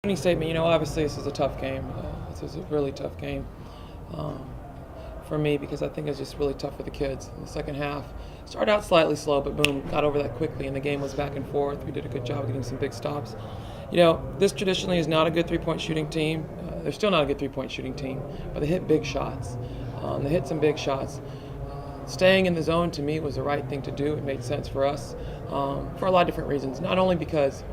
Any statement, obviously this is a tough game. This is a really tough game for me because I think it's just really tough for the kids. In the second half, started out slightly slow, but boom, got over that quickly, and the game was back and forth. We did a good job of getting some big stops. This traditionally is not a good three-point shooting team. They're still not a good three-point shooting team, but they hit big shots. They hit some big shots. Staying in the zone to me was the right thing to do. It made sense for us for a lot of different reasons. Not only because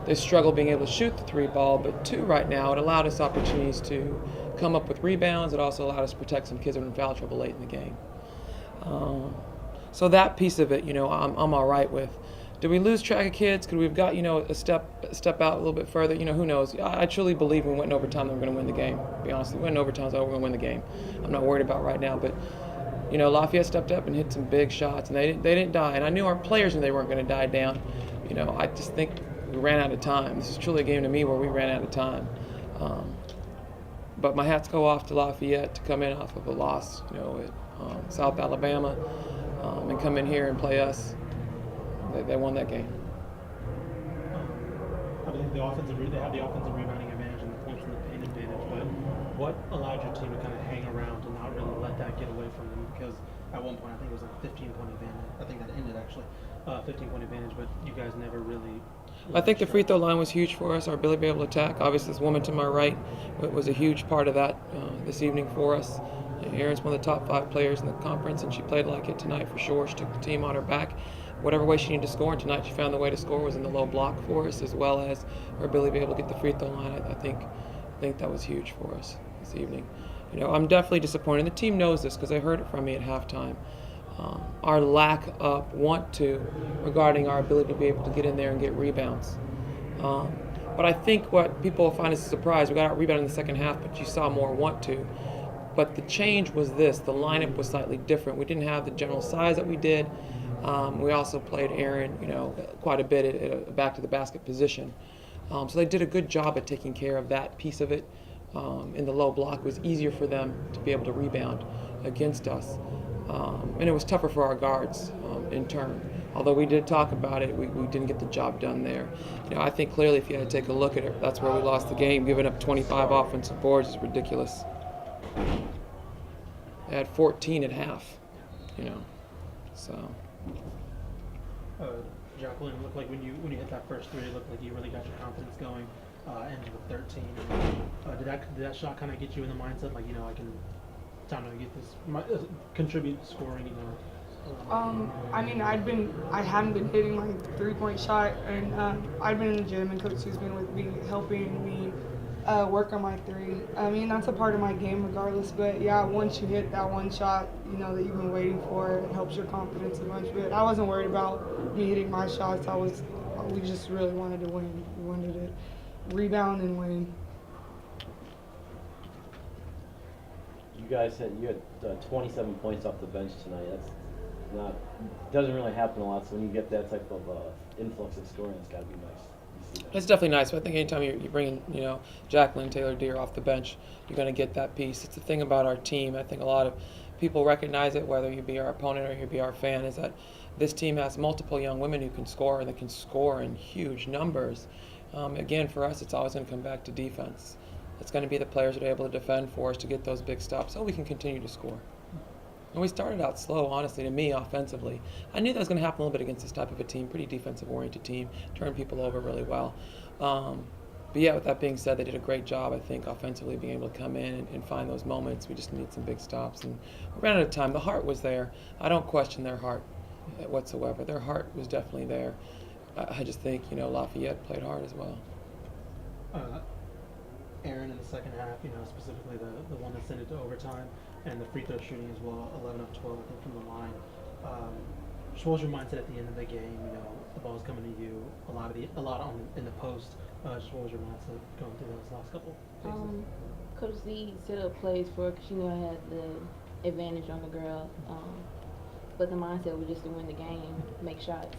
they struggle being able to shoot the three ball, but two, right now, it allowed us opportunities to come up with rebounds. It also allowed us to protect some kids that were in foul trouble late in the game. So that piece of it, I'm all right with. Did we lose track of kids? Could we have got, a step out a little bit further? Who knows? I truly believe when we went in overtime that we're going to win the game. To be honest, we went in overtime, so we're going to win the game. I'm not worried about right now, but Lafayette stepped up and hit some big shots, and they didn't die. And I knew our players knew they weren't going to die down. I just think we ran out of time. This is truly a game to me where we ran out of time. But my hats go off to Lafayette to come in off of a loss, at South Alabama, and come in here and play us. They won that game. I think they have the offensive rebounding advantage and the points in the paint advantage, but what allowed your team to kind of hang around and not really let that get away from them? Because at one point I think it was like a 15-point advantage. I think that ended actually 15-point advantage, but you guys never really. I think the free throw line was huge for us, our ability to be able to attack. Obviously, this woman to my right was a huge part of that this evening for us. Erin's one of the top 5 players in the conference, and she played like it tonight for sure. She took the team on her back. Whatever way she needed to score, and tonight she found the way to score was in the low block for us, as well as her ability to be able to get the free throw line. I think that was huge for us this evening. I'm definitely disappointed. The team knows this because they heard it from me at halftime. Our lack of want to regarding our ability to be able to get in there and get rebounds. But I think what people find is a surprise. We got out rebounded in the second half, but you saw more want to. But the change was this. The lineup was slightly different. We didn't have the general size that we did. We also played Erin, quite a bit at a back to the basket position. So they did a good job at taking care of that piece of it. In the low block, it was easier for them to be able to rebound against us. And it was tougher for our guards in turn. Although we did talk about it, we didn't get the job done there. I think clearly if you had to take a look at it, that's where we lost the game. Giving up 25 offensive boards is ridiculous. They had 14 at half, so. Jacqueline, it looked like when you hit that first three, it looked like you really got your confidence going into the 13. Did that shot kind of get you in the mindset, like, I can time to get this, contribute to scoring, I hadn't been hitting my 3-point shot, and I've been in the gym, and Coach Sue's been with me, helping me work on my 3. That's a part of my game regardless, but yeah, once you hit that one shot, that you've been waiting for, it helps your confidence a bunch. But I wasn't worried about me hitting my shots. We just really wanted to win. We wanted to rebound and win. You guys you had 27 points off the bench tonight. Doesn't really happen a lot. So when you get that type of influx of scoring, it's got to be nice. It's definitely nice. But I think anytime you bring in, Jacqueline, Taylor Deere off the bench, you're going to get that piece. It's the thing about our team. I think a lot of people recognize it, whether you be our opponent or you be our fan, is that this team has multiple young women who can score, and they can score in huge numbers. Again, for us, it's always going to come back to defense. It's going to be the players that are able to defend for us to get those big stops so we can continue to score. And we started out slow, honestly, to me, offensively. I knew that was going to happen a little bit against this type of a team, pretty defensive-oriented team, turn people over really well. But yeah, with that being said, they did a great job, I think, offensively, being able to come in and find those moments. We just need some big stops. And we ran out of time. The heart was there. I don't question their heart whatsoever. Their heart was definitely there. I just think, Lafayette played hard as well. Erin in the second half, specifically the one that sent it to overtime, and the free throw shooting as well, 11 of 12, I think, from the line. What was your mindset at the end of the game? The ball's coming to you, a lot in the post. Just what was your mindset going through those last couple phases? Coach Z set up plays for her because she knew I had the advantage on the girl. But the mindset was just to win the game, make shots.